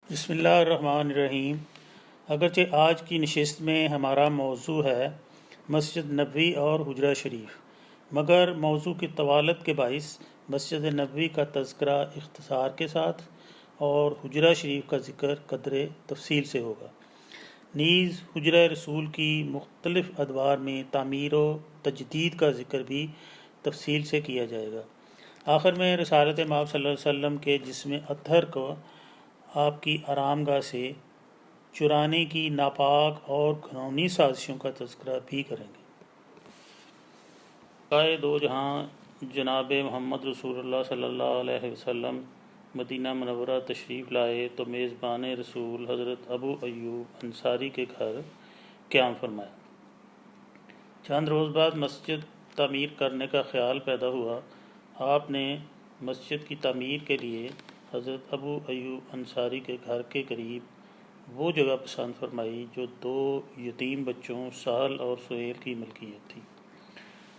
بسم اللہ الرحمن الرحیم۔ اگرچہ آج کی نشست میں ہمارا موضوع ہے مسجد نبوی اور حجرہ شریف، مگر موضوع کی طوالت کے باعث مسجد نبوی کا تذکرہ اختصار کے ساتھ اور حجرہ شریف کا ذکر قدر تفصیل سے ہوگا۔ نیز حجرہ رسول کی مختلف ادوار میں تعمیر و تجدید کا ذکر بھی تفصیل سے کیا جائے گا۔ آخر میں رسالت مآب صلی اللہ علیہ وسلم کے جسم اطہر کو آپ کی آرام گاہ سے چرانے کی ناپاک اور گھنونی سازشوں کا تذکرہ بھی کریں گے۔ قائد دو جہاں جناب محمد رسول اللہ صلی اللہ علیہ وسلم مدینہ منورہ تشریف لائے تو میزبان رسول حضرت ابو ایوب انصاری کے گھر قیام فرمایا۔ چند روز بعد مسجد تعمیر کرنے کا خیال پیدا ہوا۔ آپ نے مسجد کی تعمیر کے لیے حضرت ابو ایوب انصاری کے گھر کے قریب وہ جگہ پسند فرمائی جو دو یتیم بچوں سہل اور سہیل کی ملکیت تھی۔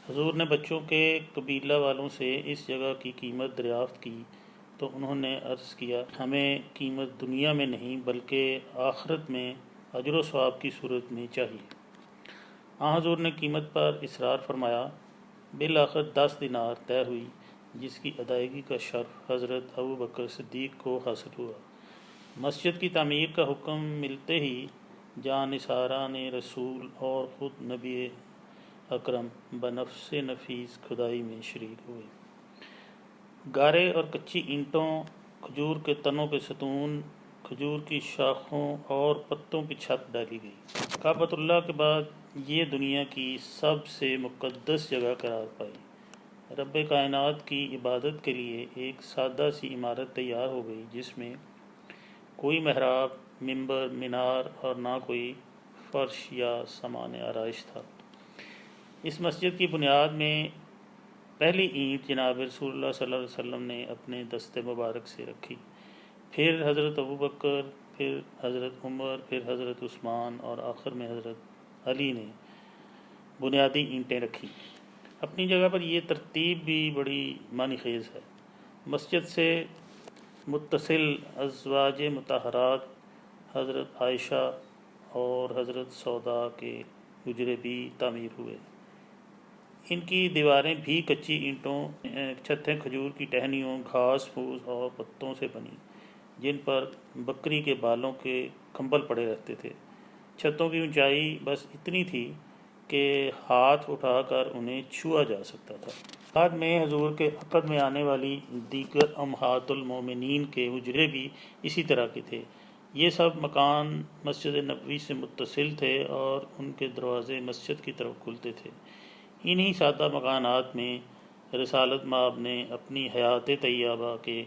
حضور نے بچوں کے قبیلہ والوں سے اس جگہ کی قیمت دریافت کی تو انہوں نے عرض کیا، ہمیں قیمت دنیا میں نہیں بلکہ آخرت میں اجر و ثواب کی صورت میں چاہیے۔ حضور نے قیمت پر اصرار فرمایا۔ بالآخر 10 دینار طے ہوئی، جس کی ادائیگی کا شرف حضرت ابو بکر صدیق کو حاصل ہوا۔ مسجد کی تعمیر کا حکم ملتے ہی جانثاران رسول اور خود نبی اکرم بنفس نفیس کھدائی میں شریک ہوئے۔ گارے اور کچی اینٹوں، کھجور کے تنوں کے ستون، کھجور کی شاخوں اور پتوں کی چھت ڈالی گئی۔ کعبۃ اللہ کے بعد یہ دنیا کی سب سے مقدس جگہ قرار پائی۔ رب کائنات کی عبادت کے لیے ایک سادہ سی عمارت تیار ہو گئی، جس میں کوئی محراب، منبر، مینار اور نہ کوئی فرش یا سامان آرائش تھا۔ اس مسجد کی بنیاد میں پہلی اینٹ جناب رسول اللہ صلی اللہ علیہ وسلم نے اپنے دست مبارک سے رکھی، پھر حضرت ابو بکر، پھر حضرت عمر، پھر حضرت عثمان اور آخر میں حضرت علی نے بنیادی اینٹیں رکھیں۔ اپنی جگہ پر یہ ترتیب بھی بڑی معنی خیز ہے۔ مسجد سے متصل ازواج مطہرات حضرت عائشہ اور حضرت سودا کے حجرے بھی تعمیر ہوئے۔ ان کی دیواریں بھی کچی اینٹوں، چھتیں کھجور کی ٹہنیوں، گھاس پھوس اور پتوں سے بنی، جن پر بکری کے بالوں کے کمبل پڑے رہتے تھے۔ چھتوں کی اونچائی بس اتنی تھی کہ ہاتھ اٹھا کر انہیں چھوا جا سکتا تھا۔ بعد میں حضور کے عقد میں آنے والی دیگر امہات المومنین کے حجرے بھی اسی طرح کے تھے۔ یہ سب مکان مسجد نبوی سے متصل تھے اور ان کے دروازے مسجد کی طرف کھلتے تھے۔ انہی سادہ مکانات میں رسالت مآب نے اپنی حیات طیبہ کے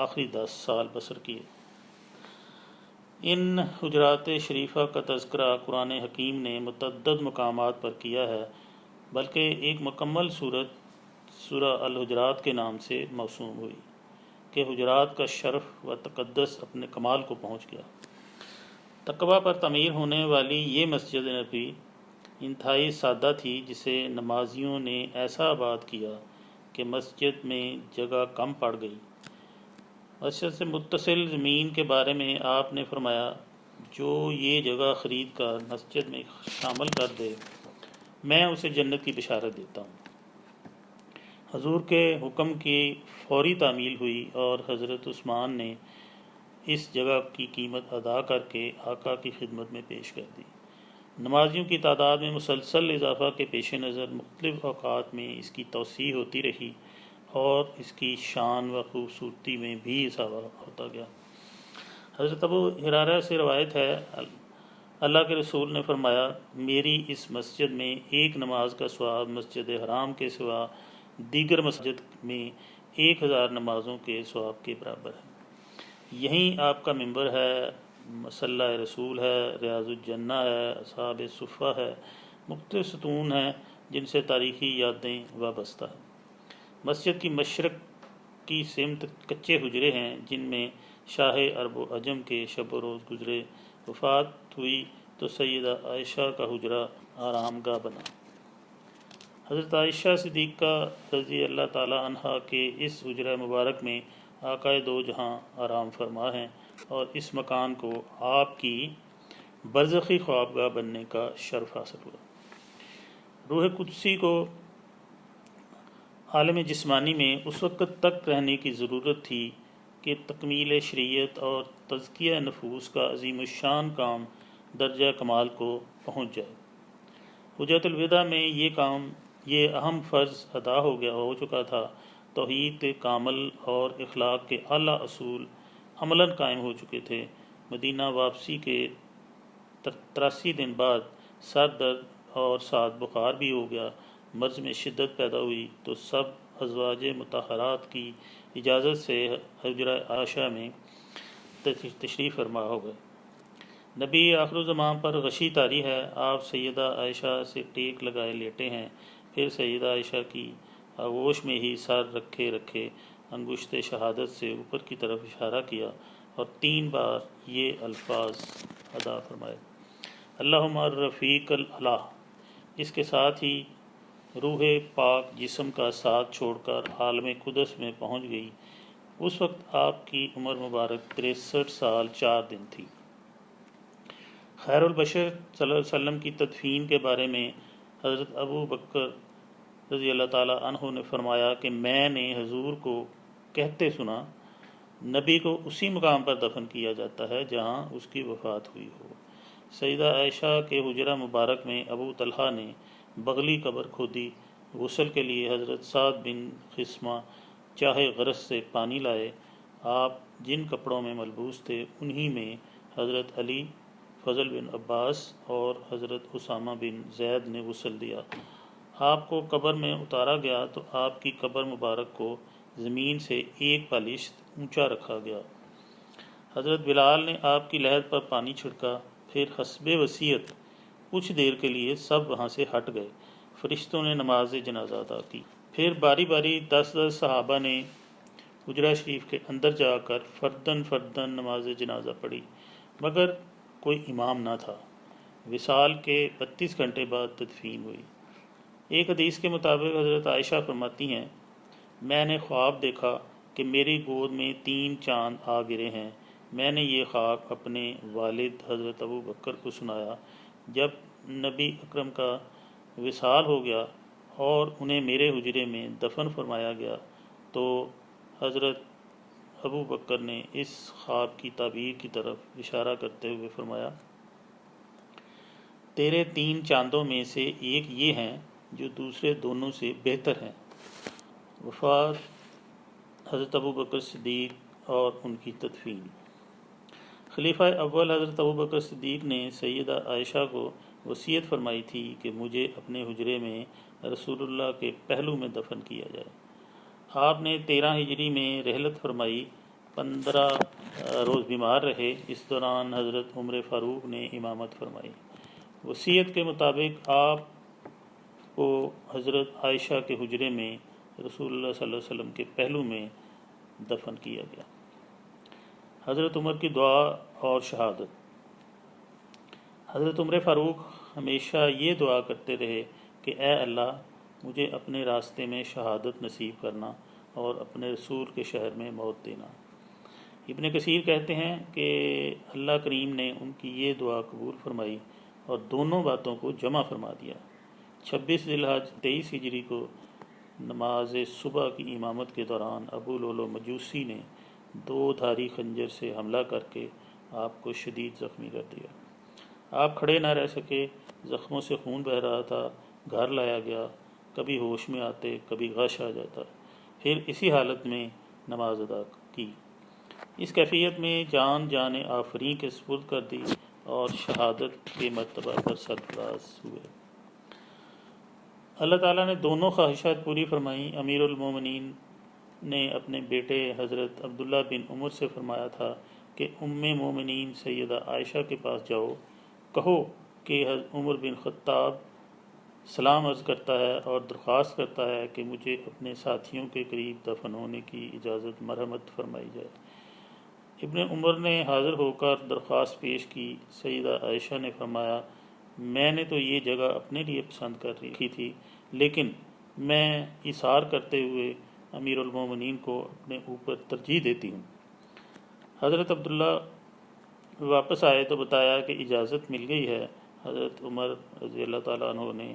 آخری 10 سال بسر کیے۔ ان حجرات شریفہ کا تذکرہ قرآن حکیم نے متعدد مقامات پر کیا ہے، بلکہ ایک مکمل سورت سورہ الحجرات کے نام سے موسوم ہوئی کہ حجرات کا شرف و تقدس اپنے کمال کو پہنچ گیا۔ تقویٰ پر تعمیر ہونے والی یہ مسجد نبوی انتہائی سادہ تھی، جسے نمازیوں نے ایسا آباد کیا کہ مسجد میں جگہ کم پڑ گئی۔ مسجد سے متصل زمین کے بارے میں آپ نے فرمایا، جو یہ جگہ خرید کر مسجد میں شامل کر دے، میں اسے جنت کی بشارت دیتا ہوں۔ حضور کے حکم کی فوری تعمیل ہوئی اور حضرت عثمان نے اس جگہ کی قیمت ادا کر کے آقا کی خدمت میں پیش کر دی۔ نمازیوں کی تعداد میں مسلسل اضافہ کے پیش نظر مختلف اوقات میں اس کی توسیع ہوتی رہی اور اس کی شان و خوبصورتی میں بھی اضافہ ہوتا گیا۔ حضرت ابو ہریرہ سے روایت ہے، اللہ کے رسول نے فرمایا، میری اس مسجد میں ایک نماز کا ثواب مسجد حرام کے سوا دیگر مسجد میں 1000 نمازوں کے ثواب کے برابر ہے۔ یہیں آپ کا منبر ہے، مصلی رسول ہے، ریاض الجنہ ہے، اصحاب صفہ ہے، مختلف ستون ہیں جن سے تاریخی یادیں وابستہ ہیں۔ مسجد کی مشرق کی سمت کچے حجرے ہیں، جن میں شاہ عرب و عجم کے شب و روز گزرے۔ وفات ہوئی تو سیدہ عائشہ کا حجرہ آرام گاہ بنا۔ حضرت عائشہ صدیقہ رضی اللہ تعالی عنہا کے اس حجرہ مبارک میں آقا دو جہاں آرام فرما ہیں۔ اور اس مکان کو آپ کی برزخی خوابگاہ بننے کا شرف حاصل ہوا۔ روح قدسی کو عالم جسمانی میں اس وقت تک رہنے کی ضرورت تھی کہ تکمیل شریعت اور تزکیہ نفوس کا عظیم الشان کام درجہ کمال کو پہنچ جائے۔ حجت الوداع میں یہ اہم فرض ادا ہو چکا تھا۔ توحید کامل اور اخلاق کے اعلیٰ اصول عملاً قائم ہو چکے تھے۔ مدینہ واپسی کے 83 دن بعد سر درد اور ساتھ بخار بھی ہو گیا، مرض میں شدت پیدا ہوئی تو سب ازواج مطہرات کی اجازت سے حجرہ عائشہ میں تشریف فرما ہو گئے۔ نبی آخر الزمان پر غشی طاری ہے۔ آپ سیدہ عائشہ سے ٹیک لگائے لیٹے ہیں، پھر سیدہ عائشہ کی آغوش میں ہی سر رکھے انگشت شہادت سے اوپر کی طرف اشارہ کیا اور 3 بار یہ الفاظ ادا فرمائے: اللہم الرفیق الاعلیٰ۔ اس کے ساتھ ہی روح پاک جسم کا ساتھ چھوڑ کر عالم قدس میں پہنچ گئی۔ اس وقت آپ کی عمر مبارک 63 سال 4 دن تھی۔ خیر البشر صلی اللہ علیہ وسلم کی تدفین کے بارے میں حضرت ابو بکر رضی اللہ تعالیٰ عنہ نے فرمایا کہ میں نے حضور کو کہتے سنا، نبی کو اسی مقام پر دفن کیا جاتا ہے جہاں اس کی وفات ہوئی ہو۔ سیدہ عائشہ کے حجرہ مبارک میں ابو طلحہ نے بغلی قبر کھودی۔ غسل کے لیے حضرت سعد بن خثمہ چاہے غرض سے پانی لائے۔ آپ جن کپڑوں میں ملبوس تھے انہی میں حضرت علی، فضل بن عباس اور حضرت اسامہ بن زید نے غسل دیا۔ آپ کو قبر میں اتارا گیا تو آپ کی قبر مبارک کو زمین سے 1 بالشت اونچا رکھا گیا۔ حضرت بلال نے آپ کی لحد پر پانی چھڑکا، پھر حسب وصیت کچھ دیر کے لیے سب وہاں سے ہٹ گئے۔ فرشتوں نے نماز جنازہ ادا کی۔ پھر باری باری 10 صحابہ نے حجرہ شریف کے اندر جا کر فرداً نماز جنازہ پڑھی، مگر کوئی امام نہ تھا۔ وصال کے 32 گھنٹے بعد تدفین ہوئی۔ ایک حدیث کے مطابق حضرت عائشہ فرماتی ہیں، میں نے خواب دیکھا کہ میری گود میں 3 چاند آ گرے ہیں۔ میں نے یہ خواب اپنے والد حضرت ابو بکر کو سنایا۔ جب نبی اکرم کا وصال ہو گیا اور انہیں میرے حجرے میں دفن فرمایا گیا تو حضرت ابو بکر نے اس خواب کی تعبیر کی طرف اشارہ کرتے ہوئے فرمایا: تیرے 3 چاندوں میں سے ایک یہ ہیں جو دوسرے دونوں سے بہتر ہیں۔ وفات حضرت ابو بکر صدیق اور ان کی تدفین۔ خلیفہ اول حضرت ابو بکر صدیق نے سیدہ عائشہ کو وصیت فرمائی تھی کہ مجھے اپنے حجرے میں رسول اللہ کے پہلو میں دفن کیا جائے۔ آپ نے 13 ہجری میں رحلت فرمائی، 15 روز بیمار رہے۔ اس دوران حضرت عمر فاروق نے امامت فرمائی۔ وصیت کے مطابق آپ کو حضرت عائشہ کے حجرے میں رسول اللہ صلی اللہ علیہ وسلم کے پہلو میں دفن کیا گیا۔ حضرت عمر کی دعا اور شہادت۔ حضرت عمر فاروق ہمیشہ یہ دعا کرتے رہے کہ اے اللہ، مجھے اپنے راستے میں شہادت نصیب کرنا اور اپنے رسول کے شہر میں موت دینا۔ ابن کثیر کہتے ہیں کہ اللہ کریم نے ان کی یہ دعا قبول فرمائی اور دونوں باتوں کو جمع فرما دیا۔ 26 ذی الحج 23 ہجری کو نماز صبح کی امامت کے دوران ابو لولو مجوسی نے 2 دھاری خنجر سے حملہ کر کے آپ کو شدید زخمی کر دیا۔ آپ کھڑے نہ رہ سکے، زخموں سے خون بہہ رہا تھا۔ گھر لایا گیا، کبھی ہوش میں آتے، کبھی غش آ جاتا، پھر اسی حالت میں نماز ادا کی۔ اس کیفیت میں جان آفریں کے سپرد کر دی اور شہادت کے مرتبہ پر سرفراز ہوئے۔ اللہ تعالیٰ نے دونوں خواہشات پوری فرمائیں۔ امیر المومنین نے اپنے بیٹے حضرت عبداللہ بن عمر سے فرمایا تھا کہ ام مومنین سیدہ عائشہ کے پاس جاؤ، کہو کہ عمر بن خطاب سلام عرض کرتا ہے اور درخواست کرتا ہے کہ مجھے اپنے ساتھیوں کے قریب دفن ہونے کی اجازت مرحمت فرمائی جائے۔ ابن عمر نے حاضر ہو کر درخواست پیش کی۔ سیدہ عائشہ نے فرمایا، میں نے تو یہ جگہ اپنے لیے پسند کر رکھی تھی، لیکن میں اصرار کرتے ہوئے امیر المومنین کو اپنے اوپر ترجیح دیتی ہوں۔ حضرت عبداللہ واپس آئے تو بتایا کہ اجازت مل گئی ہے۔ حضرت عمر رضی اللہ تعالیٰ عنہ نے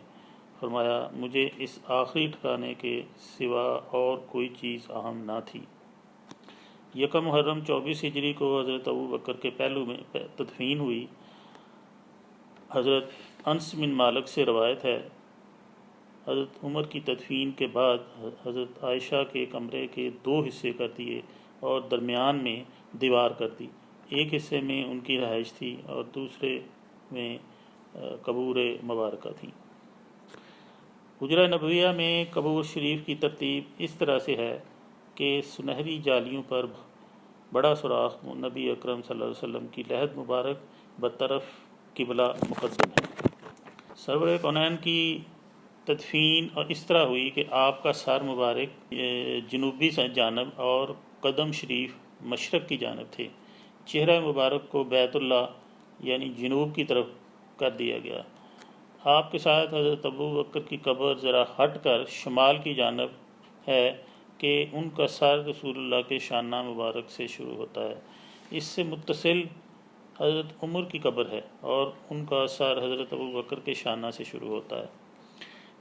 فرمایا مجھے اس آخری ٹھکانے کے سوا اور کوئی چیز اہم نہ تھی۔ یکم محرم 24 ہجری کو حضرت ابو بکر کے پہلو میں تدفین ہوئی۔ حضرت انس بن مالک سے روایت ہے حضرت عمر کی تدفین کے بعد حضرت عائشہ کے کمرے کے 2 حصے کر دیے اور درمیان میں دیوار کر دی۔ ایک حصے میں ان کی رہائش تھی اور دوسرے میں قبور مبارکہ تھیں۔ حجرہ نبویہ میں قبور شریف کی ترتیب اس طرح سے ہے کہ سنہری جالیوں پر بڑا سوراخ نبی اکرم صلی اللہ علیہ وسلم کی لحد مبارک بطرف قبلہ مقدم ہے۔ سرور کونین کی تدفین اور اس طرح ہوئی کہ آپ کا سر مبارک جنوبی جانب اور قدم شریف مشرق کی جانب تھے۔ چہرہ مبارک کو بیت اللہ یعنی جنوب کی طرف کر دیا گیا۔ آپ کے ساتھ حضرت ابو بکر کی قبر ذرا ہٹ کر شمال کی جانب ہے کہ ان کا سر رسول اللہ کے شانہ مبارک سے شروع ہوتا ہے۔ اس سے متصل حضرت عمر کی قبر ہے اور ان کا سر حضرت ابو بکر کے شانہ سے شروع ہوتا ہے۔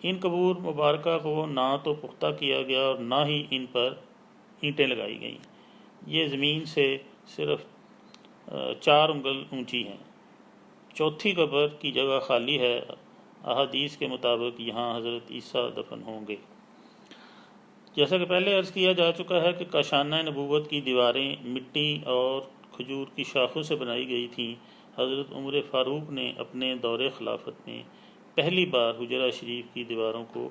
ان قبور مبارکہ کو نہ تو پختہ کیا گیا اور نہ ہی ان پر اینٹیں لگائی گئیں۔ یہ زمین سے صرف 4 انگل اونچی ہیں۔ چوتھی قبر کی جگہ خالی ہے۔ احادیث کے مطابق یہاں حضرت عیسیٰ دفن ہوں گے۔ جیسا کہ پہلے عرض کیا جا چکا ہے کہ کاشانہ نبوت کی دیواریں مٹی اور کھجور کی شاخوں سے بنائی گئی تھیں۔ حضرت عمر فاروق نے اپنے دور خلافت میں پہلی بار حجرہ شریف کی دیواروں کو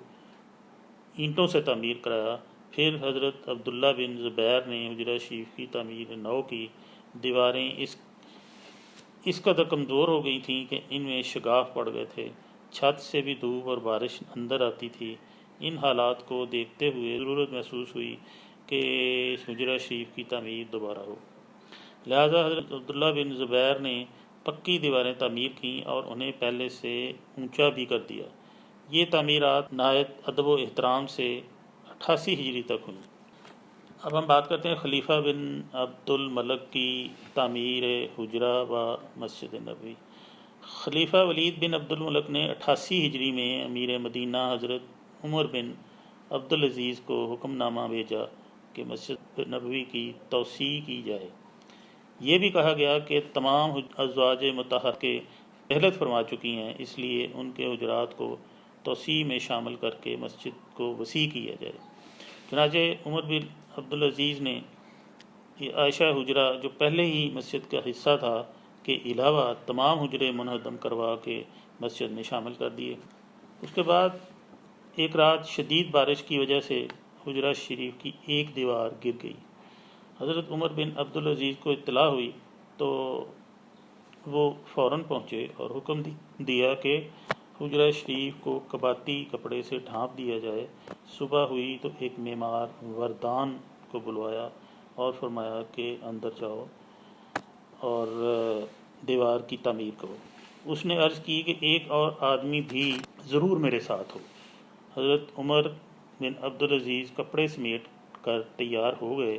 اینٹوں سے تعمیر کرایا۔ پھر حضرت عبداللہ بن زبیر نے حجرہ شریف کی تعمیر نو کی۔ دیواریں اس قدر کمزور ہو گئی تھیں کہ ان میں شگاف پڑ گئے تھے۔ چھت سے بھی دھوپ اور بارش اندر آتی تھی۔ ان حالات کو دیکھتے ہوئے ضرورت محسوس ہوئی کہ حجرہ شریف کی تعمیر دوبارہ ہو۔ لہذا حضرت عبداللہ بن زبیر نے پکی دیواریں تعمیر کیں اور انہیں پہلے سے اونچا بھی کر دیا۔ یہ تعمیرات نہایت ادب و احترام سے 88 ہجری تک ہوئیں۔ اب ہم بات کرتے ہیں خلیفہ بن عبد الملک کی تعمیر حجرہ و مسجد نبوی۔ خلیفہ ولید بن عبد الملک نے 88 ہجری میں امیر مدینہ حضرت عمر بن عبد العزیز کو حکم نامہ بھیجا کہ مسجد نبوی کی توسیع کی جائے۔ یہ بھی کہا گیا کہ تمام ازواج مطہرہ کے رحلت فرما چکی ہیں، اس لیے ان کے حجرات کو توسیع میں شامل کر کے مسجد کو وسیع کیا جائے۔ چنانچہ عمر بن عبد العزیز نے عائشہ حجرہ جو پہلے ہی مسجد کا حصہ تھا کے علاوہ تمام حجرے منہدم کروا کے مسجد میں شامل کر دیے۔ اس کے بعد ایک رات شدید بارش کی وجہ سے حجرہ شریف کی ایک دیوار گر گئی۔ حضرت عمر بن عبد العزیز کو اطلاع ہوئی تو وہ فوراً پہنچے اور حکم دیا کہ حجرہ شریف کو کباتی کپڑے سے ڈھانپ دیا جائے۔ صبح ہوئی تو ایک معمار وردان کو بلوایا اور فرمایا کہ اندر جاؤ اور دیوار کی تعمیر کرو۔ اس نے عرض کی کہ ایک اور آدمی بھی ضرور میرے ساتھ ہو۔ حضرت عمر بن عبد العزیز کپڑے سمیٹ کر تیار ہو گئے۔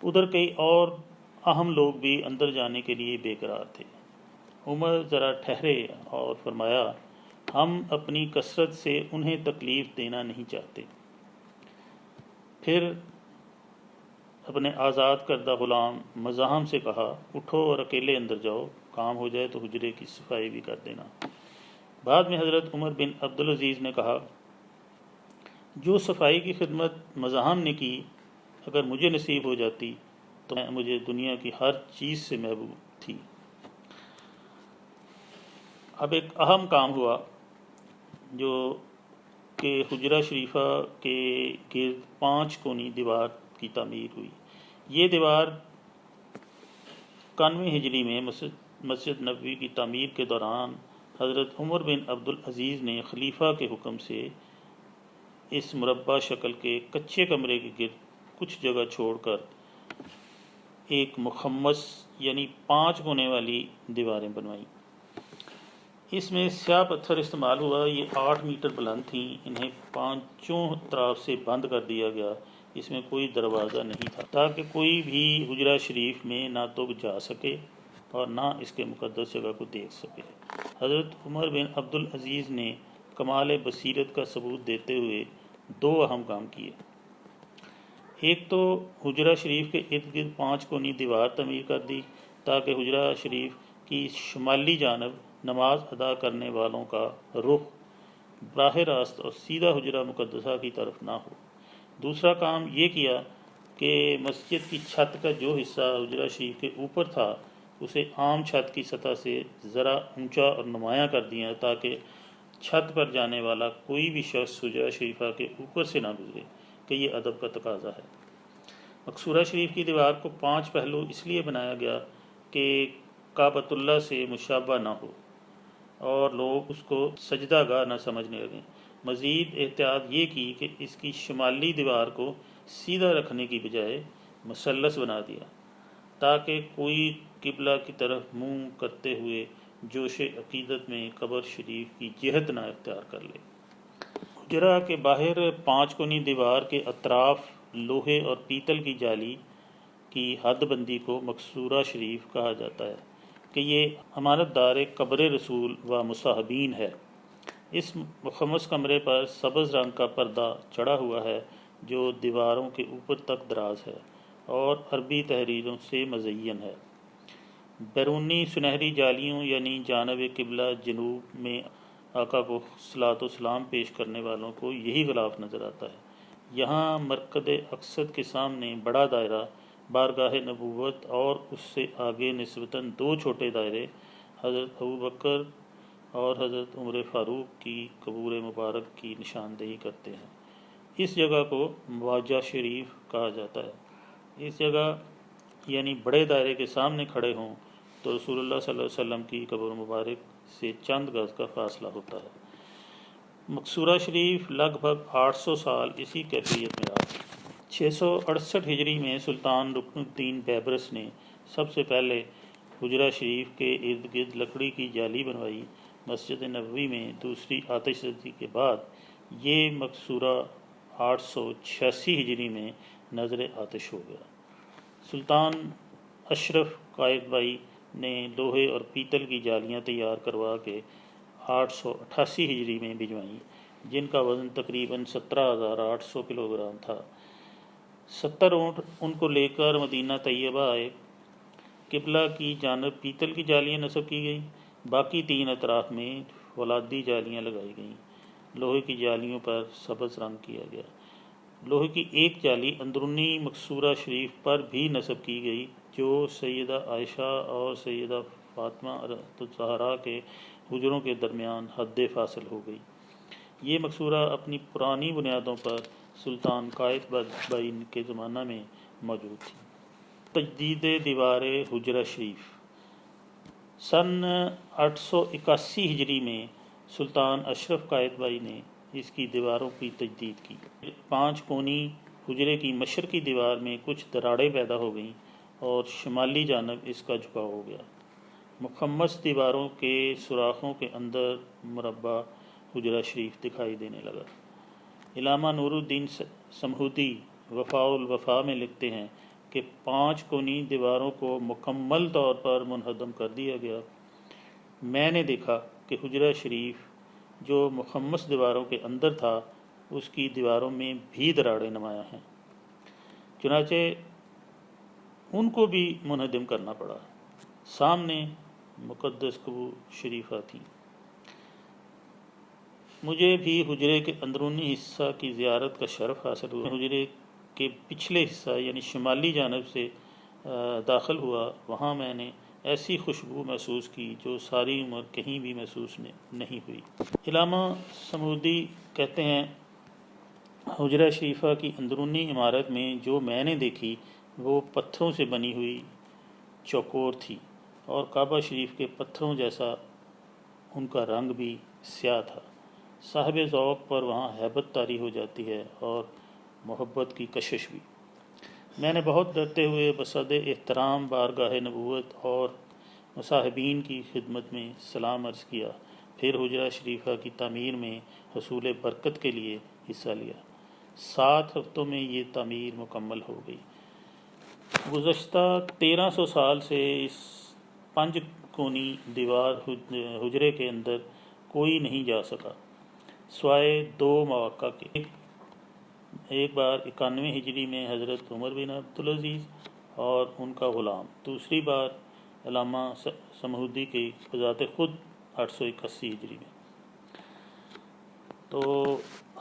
ادھر کئی اور اہم لوگ بھی اندر جانے کے لیے بے قرار تھے۔ عمر ذرا ٹھہرے اور فرمایا ہم اپنی کثرت سے انہیں تکلیف دینا نہیں چاہتے۔ پھر اپنے آزاد کردہ غلام مزاحم سے کہا اٹھو اور اکیلے اندر جاؤ، کام ہو جائے تو حجرے کی صفائی بھی کر دینا۔ بعد میں حضرت عمر بن عبد العزیز نے کہا جو صفائی کی خدمت مزاحم نے کی اگر مجھے نصیب ہو جاتی تو مجھے دنیا کی ہر چیز سے محبوب تھی۔ اب ایک اہم کام ہوا جو کہ حجرہ شریفہ کے گرد 5 کونی دیوار کی تعمیر ہوئی۔ یہ دیوار 91 ہجری میں مسجد نبوی کی تعمیر کے دوران حضرت عمر بن عبد العزیز نے خلیفہ کے حکم سے اس مربع شکل کے کچے کمرے کے گرد کچھ جگہ چھوڑ کر ایک مخمس یعنی 5 کونے والی دیواریں بنوائیں۔ اس میں سیاہ پتھر استعمال ہوا۔ یہ 8 میٹر بلند تھیں۔ انہیں 5 طرف سے بند کر دیا گیا۔ اس میں کوئی دروازہ نہیں تھا تاکہ کوئی بھی حجرہ شریف میں نہ تو جا سکے اور نہ اس کے مقدس جگہ کو دیکھ سکے۔ حضرت عمر بن عبدالعزیز نے کمال بصیرت کا ثبوت دیتے ہوئے 2 اہم کام کیے۔ ایک تو حجرہ شریف کے ارد گرد 5 کونی دیوار تعمیر کر دی تاکہ حجرہ شریف کی شمالی جانب نماز ادا کرنے والوں کا رخ براہ راست اور سیدھا حجرہ مقدسہ کی طرف نہ ہو۔ دوسرا کام یہ کیا کہ مسجد کی چھت کا جو حصہ حجرہ شریف کے اوپر تھا اسے عام چھت کی سطح سے ذرا اونچا اور نمایاں کر دیا تاکہ چھت پر جانے والا کوئی بھی شخص حجرہ شریفہ کے اوپر سے نہ گزرے کہ یہ ادب کا تقاضا ہے۔ مقصورہ شریف کی دیوار کو 5 پہلو اس لیے بنایا گیا کہ کعبۃ اللہ سے مشابہ نہ ہو اور لوگ اس کو سجدہ گاہ نہ سمجھنے لگیں۔ مزید احتیاط یہ کی کہ اس کی شمالی دیوار کو سیدھا رکھنے کی بجائے مثلث بنا دیا تاکہ کوئی قبلہ کی طرف منہ کرتے ہوئے جوش عقیدت میں قبر شریف کی جہت نہ اختیار کر لے۔ حجرہ کے باہر 5 کونی دیوار کے اطراف لوہے اور پیتل کی جالی کی حد بندی کو مقصورہ شریف کہا جاتا ہے کہ یہ امانت دار قبر رسول و مصاحبین ہے۔ اس مخمس کمرے پر سبز رنگ کا پردہ چڑھا ہوا ہے جو دیواروں کے اوپر تک دراز ہے اور عربی تحریروں سے مزین ہے۔ بیرونی سنہری جالیوں یعنی جانب قبلہ جنوب میں آقا کو صلاۃ و سلام پیش کرنے والوں کو یہی غلاف نظر آتا ہے۔ یہاں مرکز اقصد کے سامنے بڑا دائرہ بارگاہ نبوت اور اس سے آگے نسبتاً 2 چھوٹے دائرے حضرت ابوبکر اور حضرت عمر فاروق کی قبور مبارک کی نشاندہی کرتے ہیں۔ اس جگہ کو مواجہ شریف کہا جاتا ہے۔ اس جگہ یعنی بڑے دائرے کے سامنے کھڑے ہوں تو رسول اللہ صلی اللہ علیہ وسلم کی قبر مبارک سے چند گز کا فاصلہ ہوتا ہے۔ مقصورہ شریف لگ بھگ 800 سال اسی کیفیت میں رہا۔ 668 ہجری میں سلطان رکن الدین بیبرس نے سب سے پہلے حجرہ شریف کے ارد گرد لکڑی کی جالی بنوائی۔ مسجد نبوی میں دوسری آتش زدی کے بعد یہ مقصورہ 886 ہجری میں نظر آتش ہو گیا۔ سلطان اشرف قائتبائی نے لوہے اور پیتل کی جالیاں تیار کروا کے 888 ہجری میں بھجوائیں جن کا وزن تقریباً 17,800 کلوگرام تھا۔ 70 اونٹ ان کو لے کر مدینہ طیبہ آئے۔ قبلہ کی جانب پیتل کی جالیاں نصب کی گئیں، باقی 3 اطراف میں فولادی جالیاں لگائی گئیں۔ لوہے کی جالیوں پر سبز رنگ کیا گیا۔ لوہے کی ایک جالی اندرونی مقصورہ شریف پر بھی نصب کی گئی جو سیدہ عائشہ اور سیدہ فاطمہ الزہرا کے حجروں کے درمیان حد فاصل ہو گئی۔ یہ مقصورہ اپنی پرانی بنیادوں پر سلطان قائتبائی کے زمانہ میں موجود تھی۔ تجدید دیوار حجرہ شریف سن 881 ہجری میں سلطان اشرف قائتبائی نے اس کی دیواروں کی تجدید کی۔ 5 کونی حجرے کی مشرقی دیوار میں کچھ دراڑیں پیدا ہو گئیں اور شمالی جانب اس کا جھکاؤ ہو گیا۔ مخمس دیواروں کے سوراخوں کے اندر مربع حجرہ شریف دکھائی دینے لگا۔ علامہ نور الدین سمہودی وفاء الوفا میں لکھتے ہیں کہ 5 کونی دیواروں کو مکمل طور پر منہدم کر دیا گیا۔ میں نے دیکھا کہ حجرہ شریف جو مخمس دیواروں کے اندر تھا اس کی دیواروں میں بھی دراڑیں نمایاں ہیں، چنانچہ ان کو بھی منہدم کرنا پڑا۔ سامنے مقدس قبور شریفہ تھیں۔ مجھے بھی حجرے کے اندرونی حصہ کی زیارت کا شرف حاصل ہوا۔ حجرے کے پچھلے حصہ یعنی شمالی جانب سے داخل ہوا، وہاں میں نے ایسی خوشبو محسوس کی جو ساری عمر کہیں بھی محسوس نہیں ہوئی۔ علامہ سمودی کہتے ہیں حجرہ شریفہ کی اندرونی عمارت میں جو میں نے دیکھی وہ پتھروں سے بنی ہوئی چوکور تھی اور کعبہ شریف کے پتھروں جیسا ان کا رنگ بھی سیاہ تھا۔ صاحب ذوق پر وہاں ہیبت طاری ہو جاتی ہے اور محبت کی کشش بھی۔ میں نے بہت ڈرتے ہوئے بصد احترام بارگاہ نبوت اور مصاحبین کی خدمت میں سلام عرض کیا، پھر حجرہ شریفہ کی تعمیر میں حصول برکت کے لیے حصہ لیا۔ 7 ہفتوں میں یہ تعمیر مکمل ہو گئی۔ گزشتہ 1300 سال سے اس 5 کونی دیوار حجرے کے اندر کوئی نہیں جا سکا سوائے 2 مواقع کے۔ ایک بار 91 ہجری میں حضرت عمر بن عبدالعزیز اور ان کا غلام، دوسری بار علامہ سمہودی کی بذات خود 881 ہجری میں۔ تو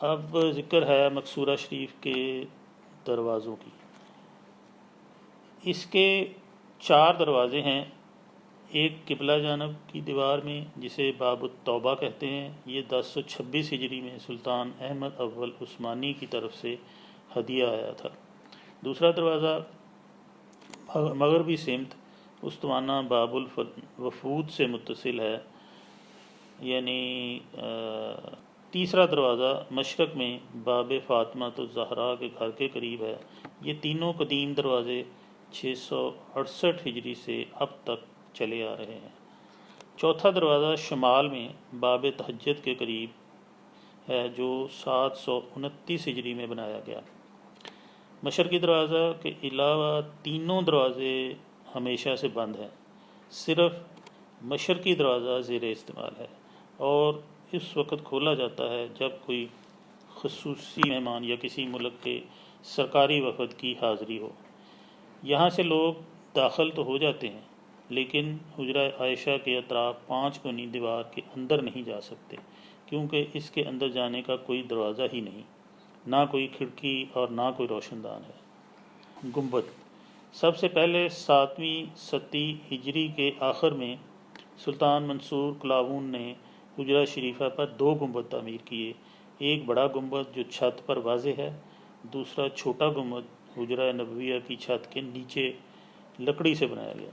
اب ذکر ہے مقصورہ شریف کے دروازوں کی۔ اس کے 4 دروازے ہیں۔ ایک قبلہ جانب کی دیوار میں جسے باب التوبہ کہتے ہیں، یہ 1026 ہجری میں سلطان احمد اول عثمانی کی طرف سے ہدیہ آیا تھا۔ دوسرا دروازہ مغربی سمت استوانہ باب الوفود سے متصل ہے، یعنی تیسرا دروازہ مشرق میں باب فاطمہ الزہرا کے گھر کے قریب ہے۔ یہ تینوں قدیم دروازے 668 ہجری سے اب تک چلے آ رہے ہیں۔ چوتھا دروازہ شمال میں باب تہجد کے قریب ہے جو 729 ہجری میں بنایا گیا۔ مشرقی دروازہ کے علاوہ تینوں دروازے ہمیشہ سے بند ہیں، صرف مشرقی دروازہ زیر استعمال ہے اور اس وقت کھولا جاتا ہے جب کوئی خصوصی مہمان یا کسی ملک کے سرکاری وفد کی حاضری ہو۔ یہاں سے لوگ داخل تو ہو جاتے ہیں لیکن حجرہ عائشہ کے اطراف 5 کونی دیوار کے اندر نہیں جا سکتے، کیونکہ اس کے اندر جانے کا کوئی دروازہ ہی نہیں، نہ کوئی کھڑکی اور نہ کوئی روشن دان ہے۔ گنبد سب سے پہلے 7ویں صدی ہجری کے آخر میں سلطان منصور قلاوون نے حجرہ شریفہ پر 2 گنبد تعمیر کیے۔ ایک بڑا گنبد جو چھت پر واضح ہے، دوسرا چھوٹا گنبد حجرہ نبویہ کی چھت کے نیچے لکڑی سے بنایا گیا۔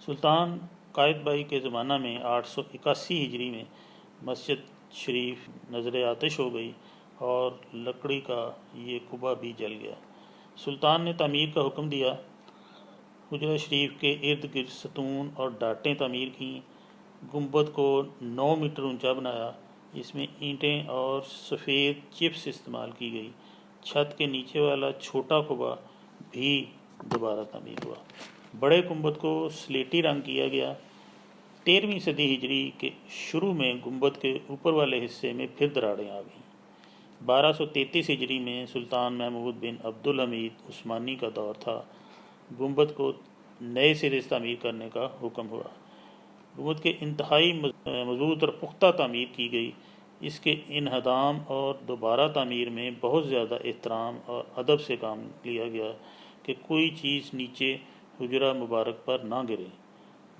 سلطان قائد کے زمانہ میں 881 ہجری میں مسجد شریف نظر آتش ہو گئی اور لکڑی کا یہ قبہ بھی جل گیا۔ سلطان نے تعمیر کا حکم دیا۔ حجرہ شریف کے ارد گرد ستون اور ڈاٹیں تعمیر کیں۔ گنبد کو 9 میٹر اونچا بنایا، اس میں اینٹیں اور سفید چپس استعمال کی گئی۔ چھت کے نیچے والا چھوٹا قبہ بھی دوبارہ تعمیر ہوا۔ بڑے گنبد کو سلیٹی رنگ کیا گیا۔ 13ویں صدی ہجری کے شروع میں گنبد کے اوپر والے حصے میں پھر دراڑیں آ گئیں۔ 1233 ہجری میں سلطان محمود بن عبدالحمید عثمانی کا دور تھا۔ گنبد کو نئے سرے سے تعمیر کرنے کا حکم ہوا۔ گنبد کے انتہائی مضبوط اور پختہ تعمیر کی گئی۔ اس کے انہدام اور دوبارہ تعمیر میں بہت زیادہ احترام اور ادب سے کام لیا گیا کہ کوئی چیز نیچے حجرہ مبارک پر نہ گرے،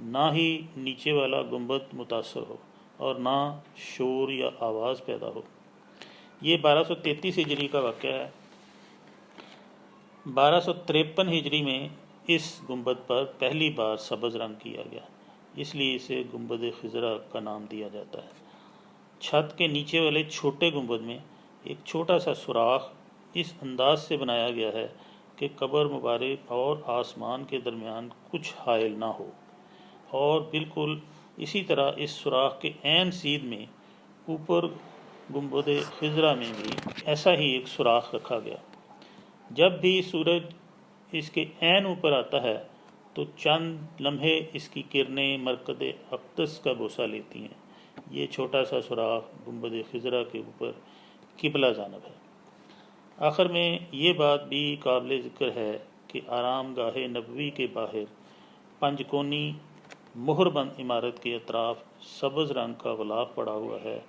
نہ ہی نیچے والا گنبد متاثر ہو اور نہ شور یا آواز پیدا ہو۔ یہ 1233 ہجری کا واقعہ ہے۔ 1253 ہجری میں اس گنبد پر پہلی بار سبز رنگ کیا گیا، اس لیے اسے گنبد خضرا کا نام دیا جاتا ہے۔ چھت کے نیچے والے چھوٹے گنبد میں ایک چھوٹا سا سوراخ اس انداز سے بنایا گیا ہے کہ قبر مبارک اور آسمان کے درمیان کچھ حائل نہ ہو، اور بالکل اسی طرح اس سوراخ کے عین سیدھ میں اوپر گنبد خضرا میں بھی ایسا ہی ایک سوراخ رکھا گیا۔ جب بھی سورج اس کے عین اوپر آتا ہے تو چند لمحے اس کی کرنیں مرکز اقدس کا بوسہ لیتی ہیں۔ یہ چھوٹا سا سوراخ گنبد خضرا کے اوپر قبلہ جانب ہے۔ آخر میں یہ بات بھی قابل ذکر ہے کہ آرام گاہ نبوی کے باہر 5 کونی مہر بند عمارت کے اطراف سبز رنگ کا غلاف پڑا ہوا ہے۔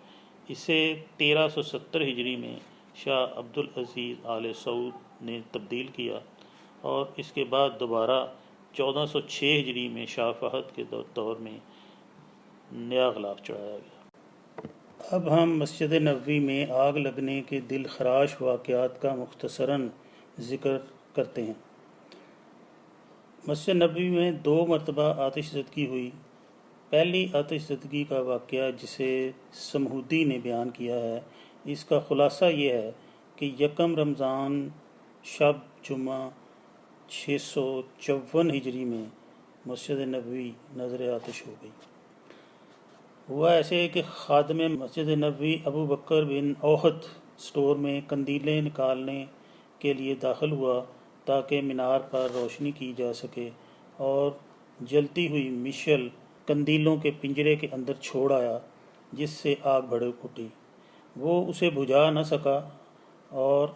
اسے 1370 ہجری میں شاہ عبدالعزیز آل سعود نے تبدیل کیا اور اس کے بعد دوبارہ 1406 ہجری میں شاہ فہد کے دور میں نیا غلاف چڑھایا گیا۔ اب ہم مسجد نبوی میں آگ لگنے کے دل خراش واقعات کا مختصراً ذکر کرتے ہیں۔ مسجد نبوی میں 2 مرتبہ آتش زدگی ہوئی۔ پہلی آتش زدگی کا واقعہ جسے سمہودی نے بیان کیا ہے، اس کا خلاصہ یہ ہے کہ 1 رمضان شب جمعہ 654 ہجری میں مسجد نبوی نظر آتش ہو گئی۔ ہوا ایسے کہ خادم مسجد نبوی ابو بکر بن اوحد سٹور میں قندیلیں نکالنے کے لیے داخل ہوا تاکہ مینار پر روشنی کی جا سکے، اور جلتی ہوئی مشعل قندیلوں کے پنجرے کے اندر چھوڑ آیا، جس سے آگ بھڑک اٹھی۔ وہ اسے بجھا نہ سکا اور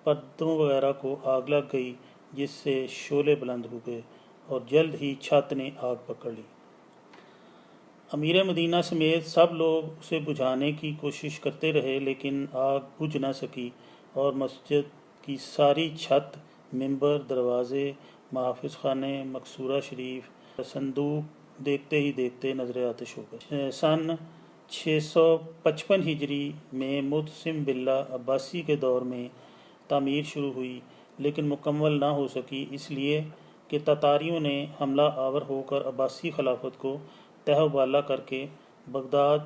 پردوں وغیرہ کو آگ لگ گئی، جس سے شعلے بلند ہو گئے اور جلد ہی چھت نے آگ پکڑ لی۔ امیر مدینہ سمیت سب لوگ اسے بجھانے کی کوشش کرتے رہے، لیکن آگ بجھ نہ سکی اور مسجد کی ساری چھت، ممبر، دروازے، محافظ خانے، مقصورہ شریف، صندوق دیکھتے ہی دیکھتے نظر آتش ہو گئے۔ سن 655 ہجری میں معتصم باللہ عباسی کے دور میں تعمیر شروع ہوئی، لیکن مکمل نہ ہو سکی، اس لیے کہ تاتاریوں نے حملہ آور ہو کر عباسی خلافت کو تہہ و بالا کر کے بغداد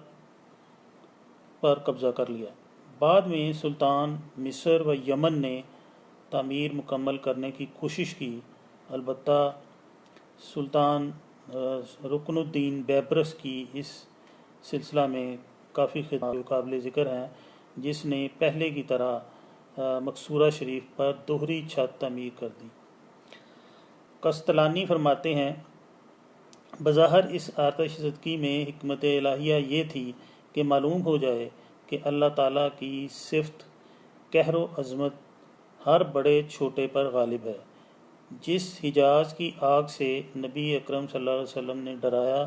پر قبضہ کر لیا۔ بعد میں سلطان مصر و یمن نے تعمیر مکمل کرنے کی کوشش کی، البتہ سلطان رکن الدین بیبرس کی اس سلسلہ میں کافی خدمات جو قابل ذکر ہیں، جس نے پہلے کی طرح مقصورہ شریف پر دوہری چھت تعمیر کر دی۔ قسطلانی فرماتے ہیں، بظاہر اس آتش زدگی میں حکمت الہیہ یہ تھی کہ معلوم ہو جائے کہ اللہ تعالیٰ کی صفت قہر و عظمت ہر بڑے چھوٹے پر غالب ہے۔ جس حجاز کی آگ سے نبی اکرم صلی اللہ علیہ وسلم نے ڈرایا،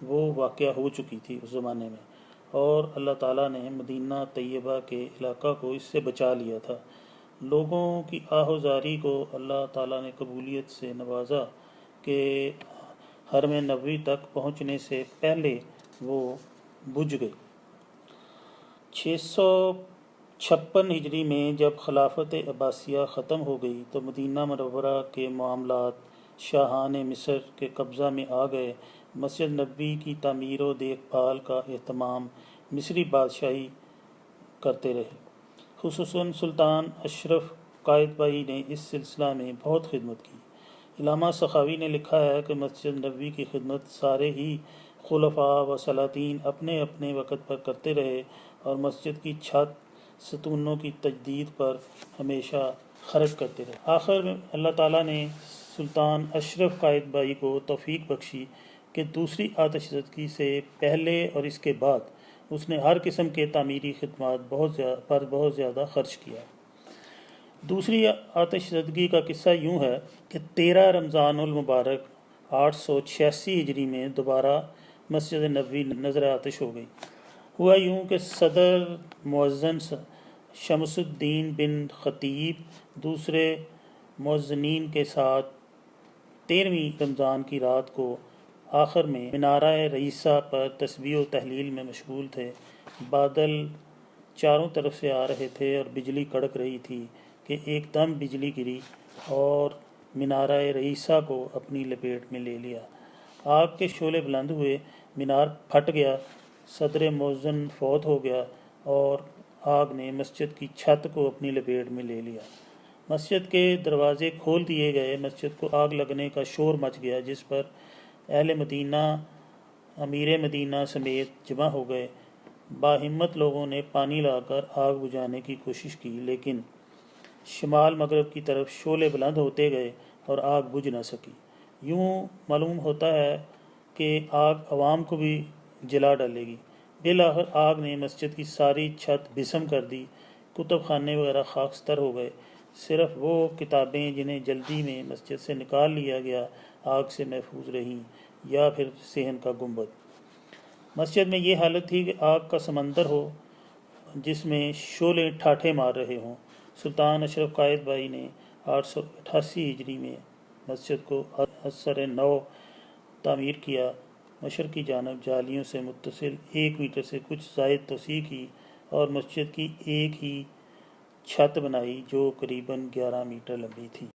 وہ واقعہ ہو چکی تھی اس زمانے میں، اور اللہ تعالیٰ نے مدینہ طیبہ کے علاقہ کو اس سے بچا لیا تھا۔ لوگوں کی آہ و زاری کو اللہ تعالیٰ نے قبولیت سے نوازا کہ حرم نبوی تک پہنچنے سے پہلے وہ بجھ گئی۔ 656 ہجری میں جب خلافت عباسیہ ختم ہو گئی تو مدینہ منورہ کے معاملات شاہان مصر کے قبضہ میں آ گئے۔ مسجد نبوی کی تعمیر و دیکھ بھال کا اہتمام مصری بادشاہی کرتے رہے، خصوصاً سلطان اشرف قائد بائی نے اس سلسلہ میں بہت خدمت کی۔ علامہ سخاوی نے لکھا ہے کہ مسجد نبوی کی خدمت سارے ہی خلفاء و سلاطین اپنے اپنے وقت پر کرتے رہے، اور مسجد کی چھت ستونوں کی تجدید پر ہمیشہ خرچ کرتے رہے۔ آخر میں اللہ تعالیٰ نے سلطان اشرف قائد بائی کو توفیق بخشی کہ دوسری آتش زدگی سے پہلے اور اس کے بعد اس نے ہر قسم کے تعمیری خدمات پر بہت زیادہ خرچ کیا۔ دوسری آتش زدگی کا قصہ یوں ہے کہ 13 رمضان المبارک 886 ہجری میں دوبارہ مسجد نبوی نظر آتش ہو گئی۔ ہوا یوں کہ صدر مؤذن شمس الدین بن خطیب دوسرے مؤذنین کے ساتھ 13ویں رمضان کی رات کو آخر میں منارہ رئیسہ پر تسبیح و تحلیل میں مشغول تھے۔ بادل چاروں طرف سے آ رہے تھے اور بجلی کڑک رہی تھی کہ ایک دم بجلی گری اور منارہ رئیسہ کو اپنی لپیٹ میں لے لیا۔ آگ کے شعلے بلند ہوئے، مینار پھٹ گیا، صدر مؤذن فوت ہو گیا اور آگ نے مسجد کی چھت کو اپنی لپیٹ میں لے لیا۔ مسجد کے دروازے کھول دیے گئے، مسجد کو آگ لگنے کا شور مچ گیا، جس پر اہل مدینہ امیر مدینہ سمیت جمع ہو گئے۔ باہمت لوگوں نے پانی لا کر آگ بجھانے کی کوشش کی، لیکن شمال مغرب کی طرف شعلے بلند ہوتے گئے اور آگ بجھ نہ سکی۔ یوں معلوم ہوتا ہے کہ آگ عوام کو بھی جلا ڈالے گی۔ بالآخر آگ نے مسجد کی ساری چھت بھسم کر دی، کتب خانے وغیرہ خاکستر ہو گئے، صرف وہ کتابیں جنہیں جلدی میں مسجد سے نکال لیا گیا آگ سے محفوظ رہیں، یا پھر صحن کا گنبد۔ مسجد میں یہ حالت تھی کہ آگ کا سمندر ہو جس میں شعلے ٹھاٹھے مار رہے ہوں۔ سلطان اشرف قائد بائی نے 888 ہجری میں مسجد کو ازسر نو تعمیر کیا، مشرقی جانب جالیوں سے متصل 1 میٹر سے کچھ زائد توسیع کی اور مسجد کی ایک ہی چھت بنائی جو قریباً 11 میٹر لمبی تھی۔